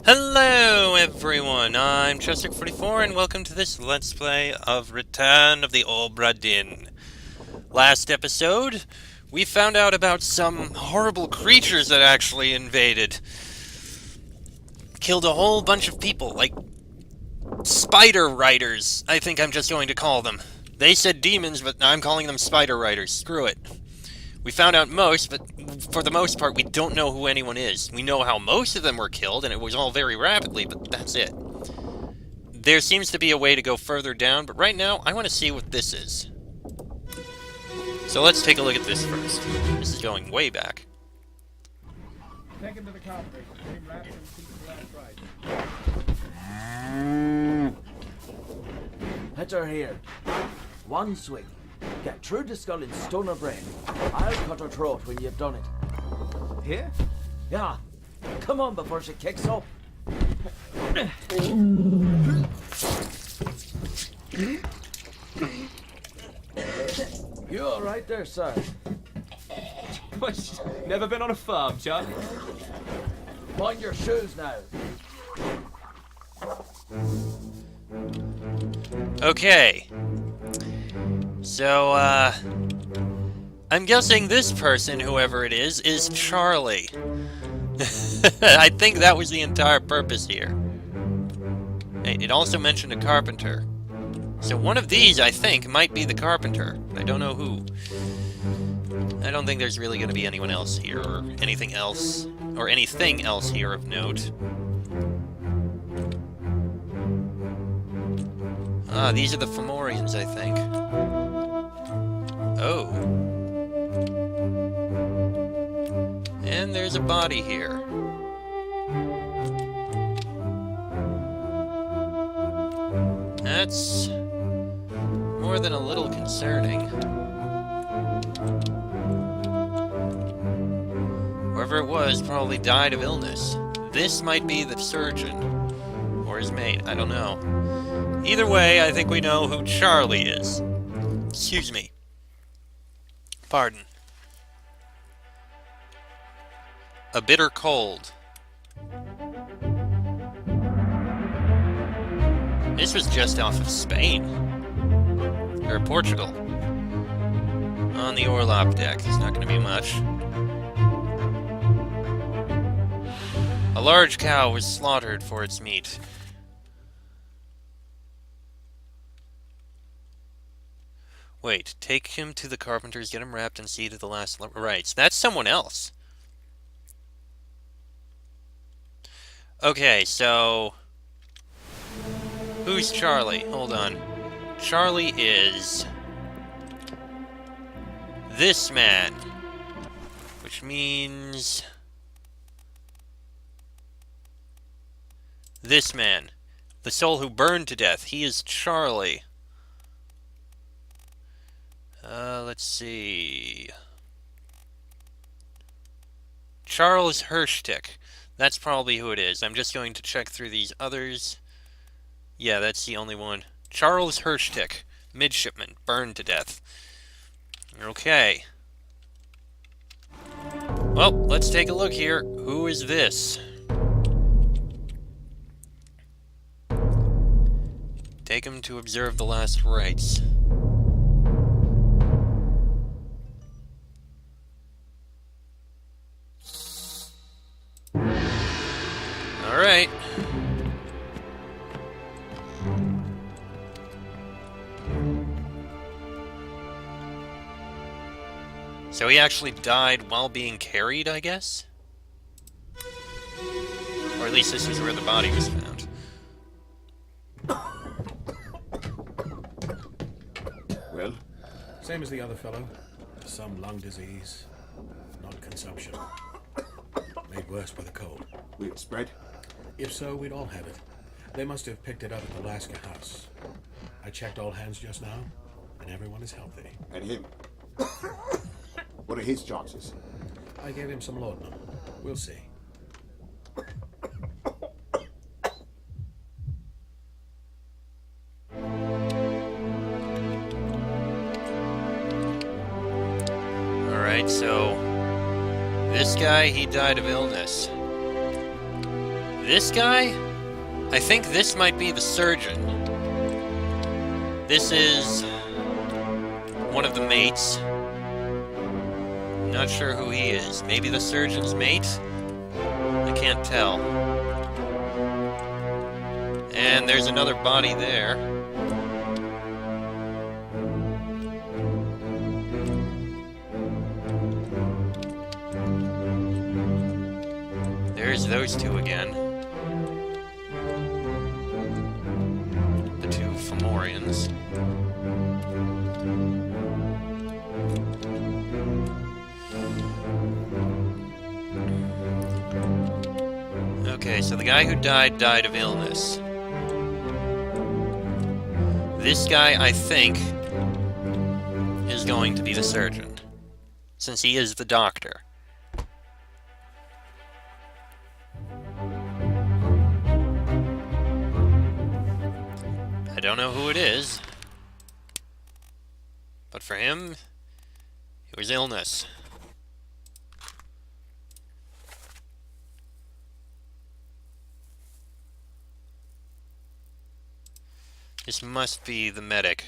Hello everyone, I'm Chester44 and welcome to this Let's Play of Return of the Obra Dinn. Last episode, we found out about some horrible creatures that actually invaded. Killed a whole bunch of people, like spider riders, I think I'm just going to call them. They said demons, but I'm calling them spider riders. Screw it. We found out most, but for the most part, we don't know who anyone is. We know how most of them were killed, and it was all very rapidly, but that's it. There seems to be a way to go further down, but right now, I want to see what this is. So let's take a look at this first. This is going way back. Take him to the carpet. Name wrapped and keep the last right. Heads are here. One swing. Get through the skull in stone or brain. I'll cut her throat when you've done it. Here? Yeah. Come on before she kicks up. You all right there, sir? Never been on a farm, Chuck? Mind your shoes now. Okay. So, I'm guessing this person, whoever it is Charlie. I think that was the entire purpose here. It also mentioned a carpenter. So one of these, I think, might be the carpenter. I don't know who. I don't think there's really going to be anyone else here, or anything else here of note. Ah, these are the Fomorians, I think. Oh. And there's a body here. That's more than a little concerning. Whoever it was probably died of illness. This might be the surgeon. Or his mate, I don't know. Either way, I think we know who Charlie is. Excuse me. Pardon. A bitter cold. This was just off of Spain. Or Portugal. On the Orlop deck. There's not going to be much. A large cow was slaughtered for its meat. Wait, take him to the carpenters, get him wrapped, and see to the last rites. That's someone else. Okay, so... who's Charlie? Hold on. Charlie is... this man. Which means... this man. The soul who burned to death. He is Charlie. Let's see... Charles Hirschtick. That's probably who it is. I'm just going to check through these others. Yeah, that's the only one. Charles Hirschtick. Midshipman. Burned to death. Okay. Well, let's take a look here. Who is this? Take him to observe the last rites. Alright. So he actually died while being carried, I guess? Or at least this is where the body was found. Well? Same as the other fellow. Some lung disease. Not consumption. Made worse by the cold. Will it spread? If so, we'd all have it. They must have picked it up at the Alaska house. I checked all hands just now, and everyone is healthy. And him? What are his chances? I gave him some laudanum. We'll see. Alright, so... this guy, he died of illness. This guy? I think this might be the surgeon. This is one of the mates. Not sure who he is. Maybe the surgeon's mate? I can't tell. And there's another body there. There's those two again. The two Fomorians. Okay, so the guy who died of illness. This guy, I think, is going to be the surgeon, since he is the doctor. I don't know who it is, but for him, it was illness. This must be the medic.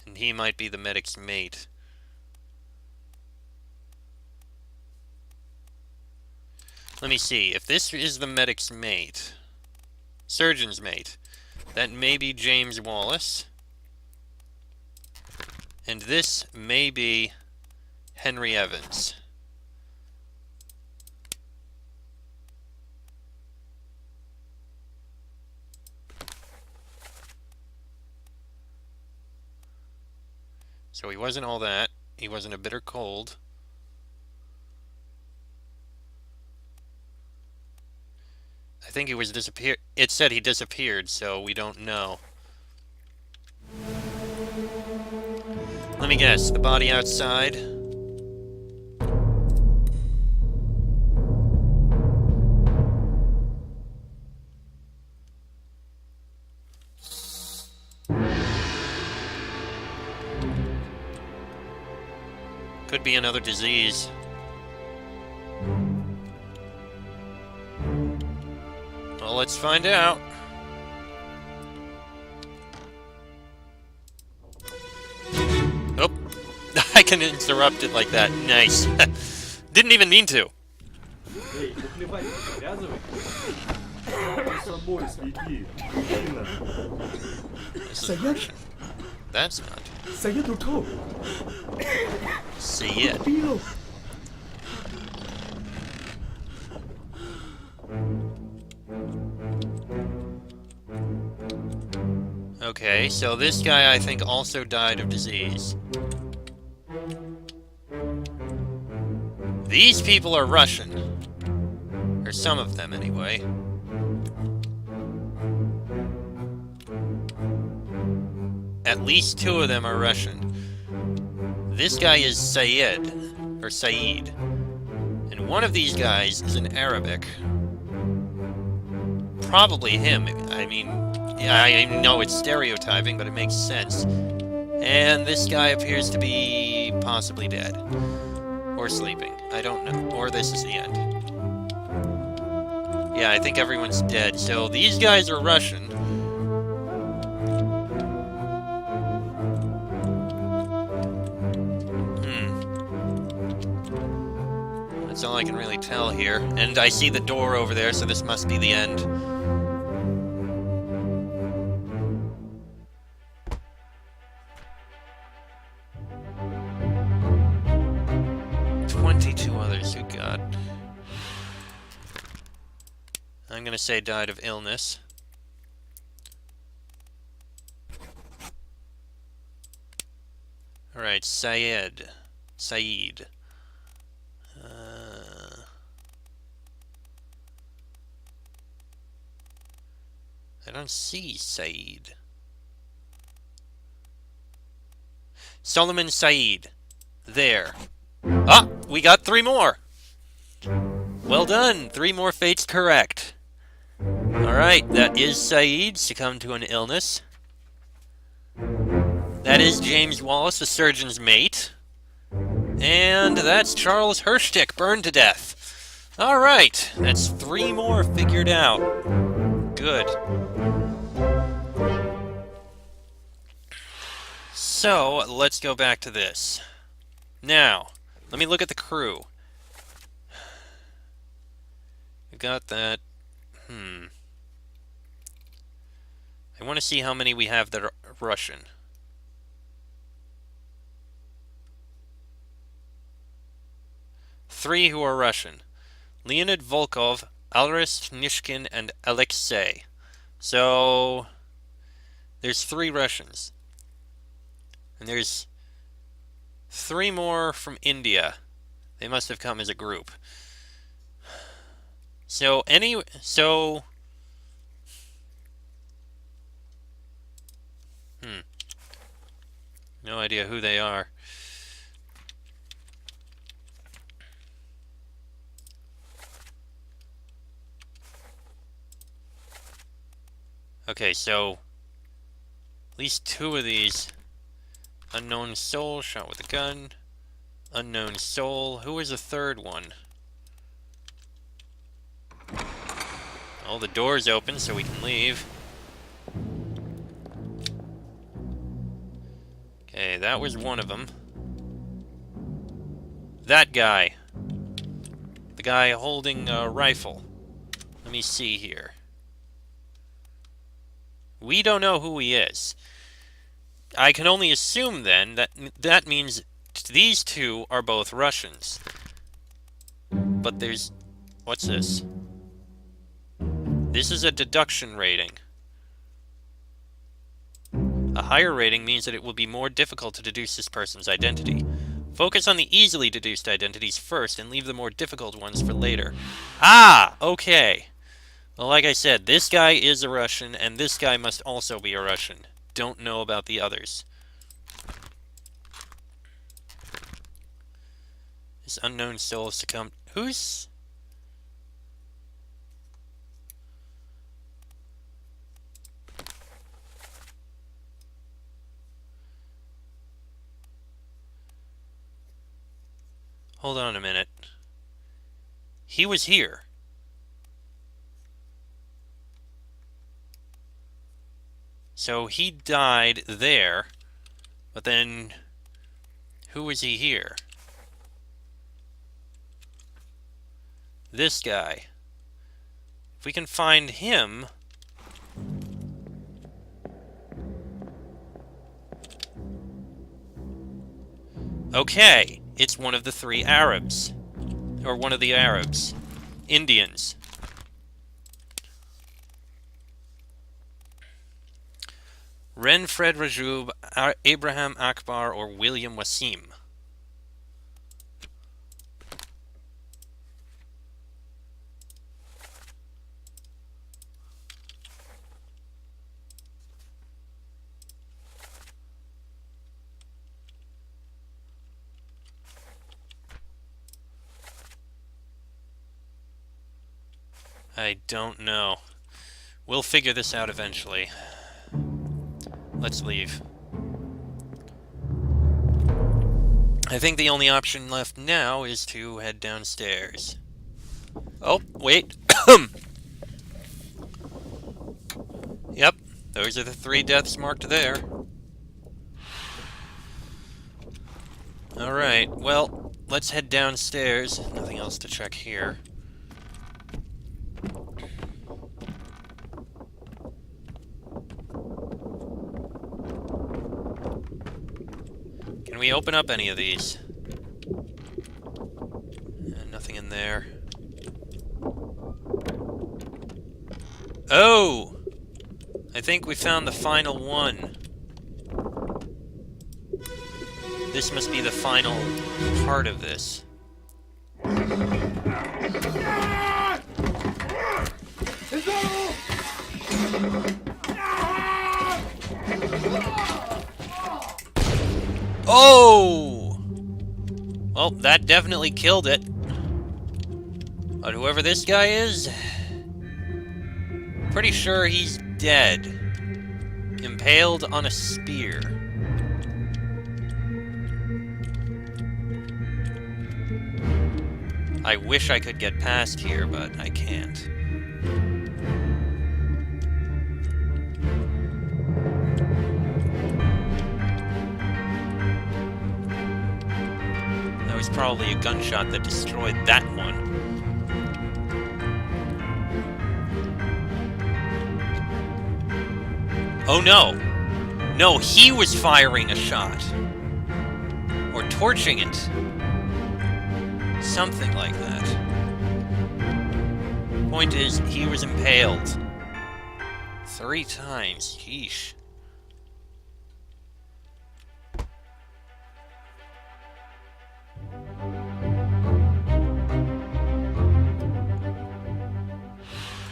And he might be the medic's mate. Let me see. If this is the medic's mate, surgeon's mate, that may be James Wallace. And this may be Henry Evans. So he wasn't all that. He wasn't a bitter cold. I think he was disappeared. It said he disappeared, so we don't know. Let me guess. The body outside. Could be another disease. Well, let's find out. Oh, I can interrupt it like that. Nice. Didn't even mean to. This is Russian. That's not. Say it. Okay, so this guy I think also died of disease. These people are Russian. Or some of them anyway. At least two of them are Russian. This guy is Said, or Saeed. And one of these guys is in Arabic. Probably him. I mean, I know it's stereotyping, but it makes sense. And this guy appears to be possibly dead. Or sleeping. I don't know. Or this is the end. Yeah, I think everyone's dead. So these guys are Russian. That's all I can really tell here. And I see the door over there, so this must be the end. Good God. I'm gonna say died of illness. Alright, Saeed. I don't see Saeed. Solomon Saeed. There. Ah! We got 3 more! Well done! 3 more fates correct. Alright, that is Saeed, succumbed to an illness. That is James Wallace, the surgeon's mate. And that's Charles Hirschtick, burned to death. Alright, that's 3 more figured out. Good. So, let's go back to this. Now, let me look at the crew. We got that. I want to see how many we have that are Russian. Three who are Russian. Leonid Volkov, Alris Nishkin, and Alexei. So, there's 3 Russians. And there's 3 more from India. They must have come as a group. So, no idea who they are. Okay, so at least 2 of these. Unknown soul, shot with a gun. Unknown soul. Who is the 3rd one? All the doors open so we can leave. Okay, that was one of them. That guy. The guy holding a rifle. Let me see here. We don't know who he is. I can only assume then that that means these 2 are both Russians. But there's... what's this? This is a deduction rating. A higher rating means that it will be more difficult to deduce this person's identity. Focus on the easily deduced identities first and leave the more difficult ones for later. Ah! Okay. Well, like I said, this guy is a Russian, and this guy must also be a Russian. Don't know about the others. This unknown soul succumbed... Who's... Hold on a minute. He was here. So he died there, but then who was he here? This guy. If we can find him... Okay, it's one of the 3 Arabs. Or one of the Arabs. Indians. Renfred Rajoub, Abraham Akbar, or William Wasim. I don't know. We'll figure this out eventually. Let's leave. I think the only option left now is to head downstairs. Oh, wait. Yep, those are the 3 deaths marked there. Alright, well, let's head downstairs. Nothing else to check here. Can we open up any of these? Nothing in there. Oh! I think we found the final one. This must be the final part of this. Oh! Well, that definitely killed it. But whoever this guy is, pretty sure he's dead. Impaled on a spear. I wish I could get past here, but I can't. That was probably a gunshot that destroyed that one. Oh no! No, he was firing a shot. Or torching it. Something like that. Point is, he was impaled. 3 times. Yeesh.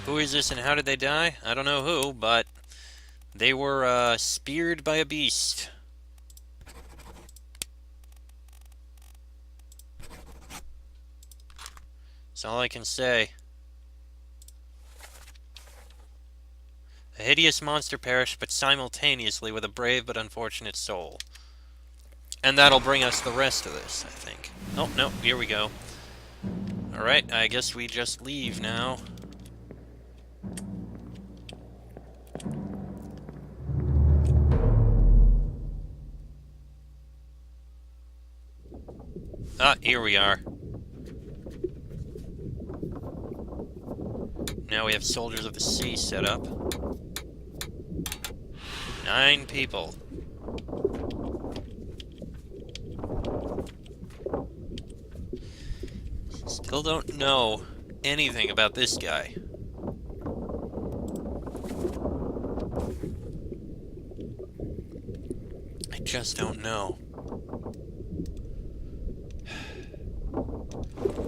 Who is this and how did they die? I don't know who, but they were speared by a beast. That's all I can say. A hideous monster perished, but simultaneously with a brave but unfortunate soul. And that'll bring us the rest of this, I think. Oh, no, here we go. Alright, I guess we just leave now. Ah, here we are. Now we have Soldiers of the Sea set up. 9 people. Still don't know anything about this guy. I just don't know.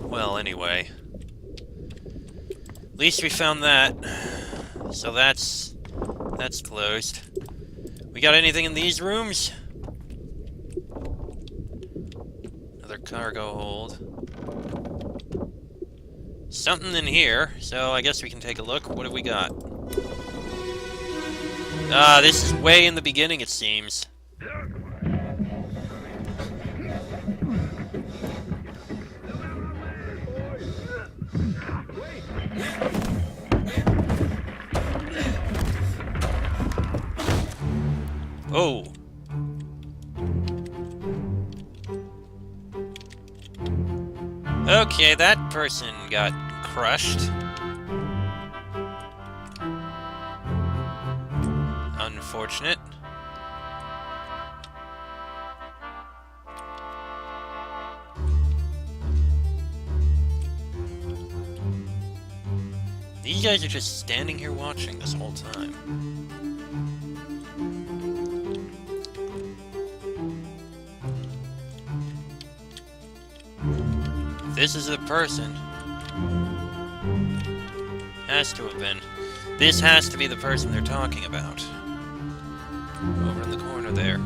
Well, anyway. At least we found that. So that's closed. We got anything in these rooms? Another cargo hold. Something in here, so I guess we can take a look. What have we got? Ah, this is way in the beginning, it seems. Oh. Okay, that person got crushed. Unfortunate. These guys are just standing here watching this whole time. This is the person. Has to have been. This has to be the person they're talking about. Over in the corner there.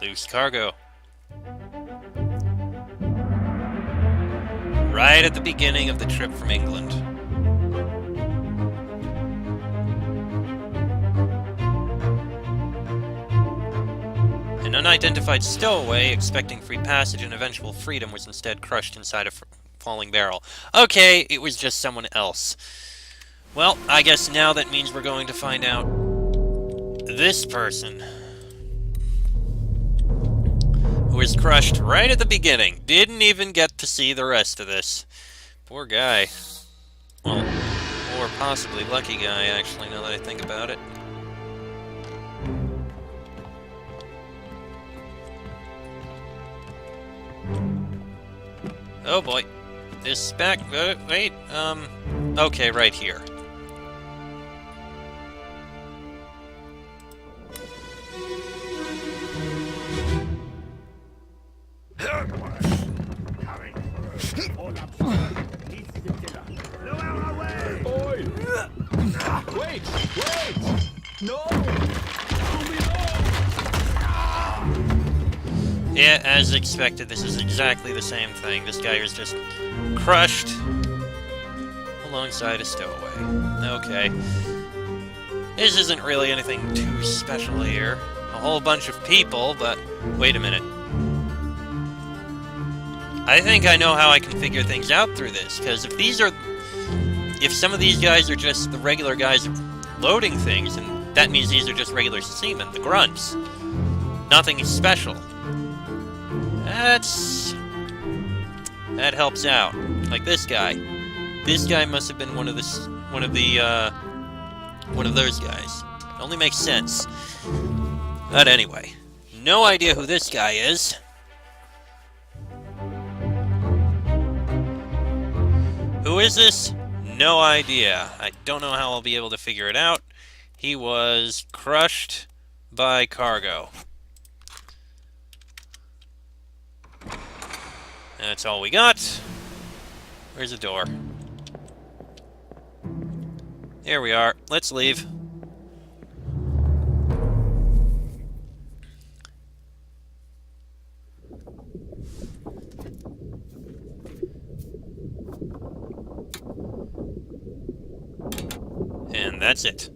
Loose cargo. Right at the beginning of the trip from England. An unidentified stowaway, expecting free passage and eventual freedom, was instead crushed inside a falling barrel. Okay, it was just someone else. Well, I guess now that means we're going to find out this person. Who was crushed right at the beginning. Didn't even get to see the rest of this. Poor guy. Well, or possibly lucky guy, actually, now that I think about it. Oh boy. This back... wait, okay, right here. Wait! Wait! No! Yeah, as expected, this is exactly the same thing. This guy is just crushed. Hold alongside a stowaway. Okay. This isn't really anything too special here. A whole bunch of people, but wait a minute. I think I know how I can figure things out through this, because if some of these guys are just the regular guys loading things, and that means these are just regular seamen, the grunts. Nothing special. That helps out. Like this guy. This guy must have been one of those guys. It only makes sense. But anyway, no idea who this guy is. Who is this? No idea. I don't know how I'll be able to figure it out. He was crushed by cargo. That's all we got. Where's the door? Here we are. Let's leave. And that's it.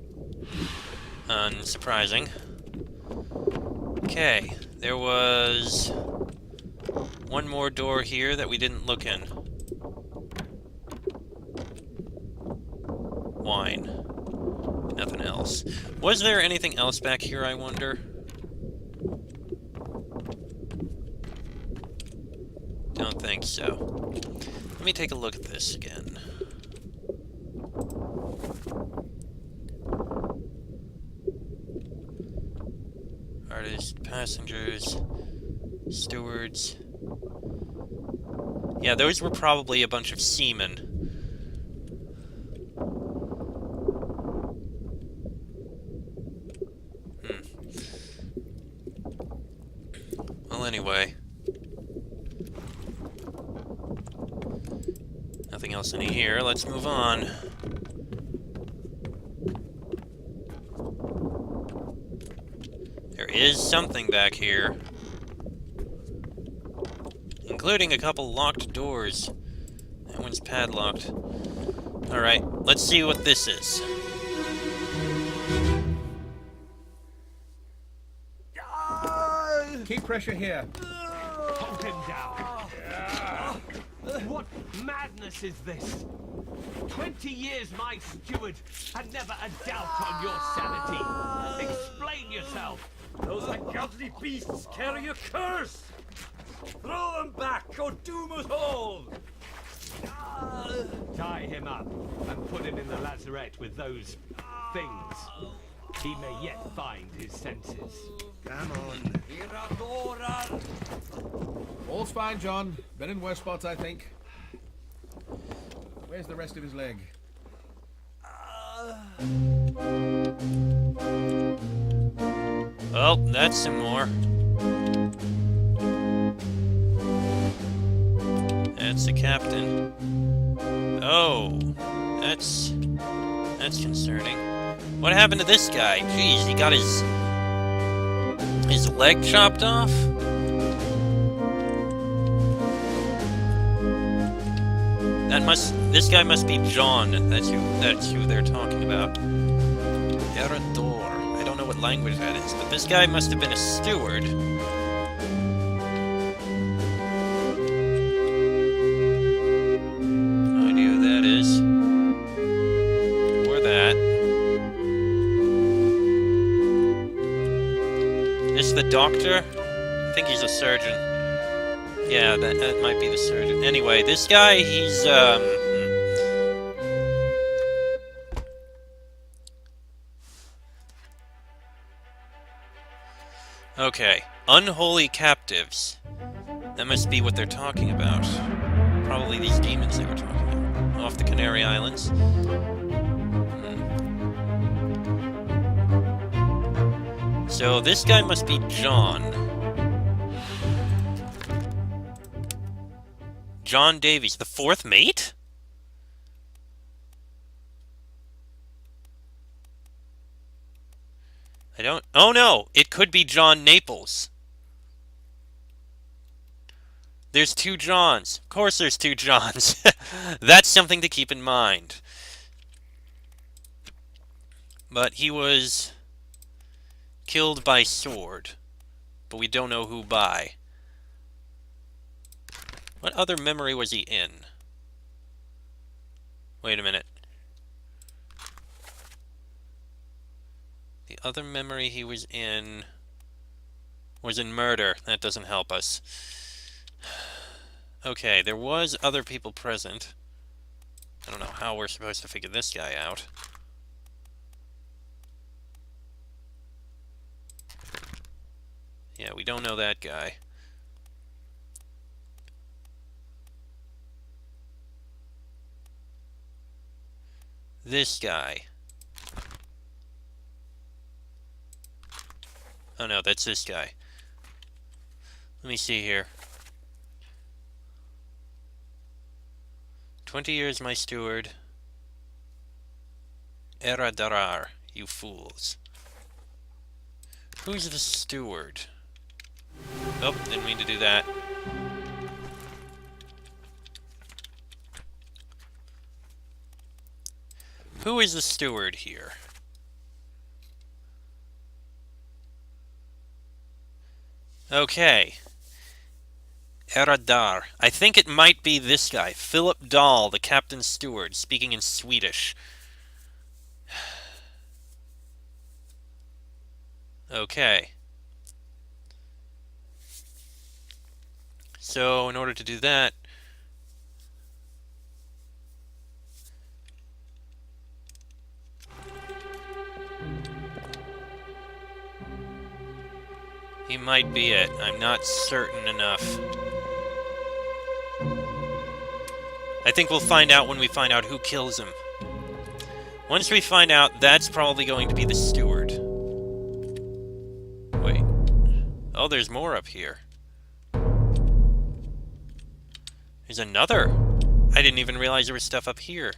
Unsurprising. Okay, there was one more door here that we didn't look in. Wine. Nothing else. Was there anything else back here, I wonder? Don't think so. Let me take a look at this again. Artists, passengers, stewards. Yeah, those were probably a bunch of seamen. Well, anyway. Nothing else in here. Let's move on. There is something back here. Including a couple locked doors. That one's padlocked. Alright, let's see what this is. Keep pressure here. Hold him down. What madness is this? 20 years my steward, and never a doubt on your sanity. Explain yourself. Those ungodly beasts carry a curse! Throw them back or doom us all! Tie him up and put him in the lazarette with those things. He may yet find his senses. Come on. All's fine, John. Been in worse spots, I think. Where's the rest of his leg? Well, that's some more. That's the captain. Oh, that's concerning. What happened to this guy? Jeez, he got his leg chopped off? This guy must be John. That's who they're talking about. Erador. I don't know what language that is, but this guy must have been a steward. No idea who that is. Or that. Is the doctor? I think he's a surgeon. Yeah, that might be the surgeon. Anyway, this guy, he's, Okay, unholy captives. That must be what they're talking about. Probably these demons they were talking about. Off the Canary Islands. So this guy must be John. John Davies, the fourth mate? I don't... Oh no! It could be John Naples. There's two Johns. Of course there's two Johns. That's something to keep in mind. But he was killed by sword. But we don't know who by. What other memory was he in? Wait a minute. The other memory he was in murder. That doesn't help us. Okay, there was other people present. I don't know how we're supposed to figure this guy out. Yeah, we don't know that guy. This guy. Oh no, that's this guy. Let me see here. 20 years my steward. Era darar, you fools. Who's the steward? Oh, didn't mean to do that. Who is the steward here? Okay. Eradar. I think it might be this guy, Philip Dahl, the captain's steward, speaking in Swedish. Okay. So, in order to do that, he might be it. I'm not certain enough. I think we'll find out when we find out who kills him. Once we find out, that's probably going to be the steward. Wait. Oh, there's more up here. There's another. I didn't even realize there was stuff up here.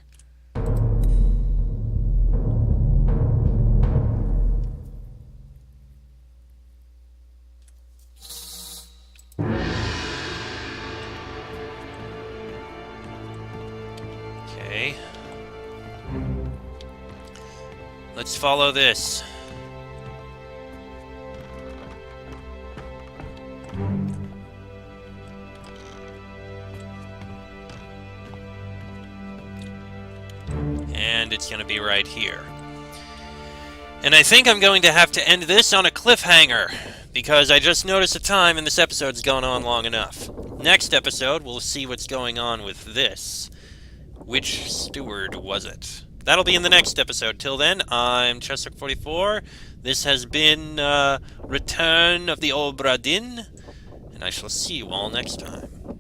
Okay. Let's follow this. And it's going to be right here. And I think I'm going to have to end this on a cliffhanger, because I just noticed the time and this episode's gone on long enough. Next episode, we'll see what's going on with this. Which steward was it? That'll be in the next episode. Till then, I'm Chester44. This has been Return of the Obra Dinn, and I shall see you all next time.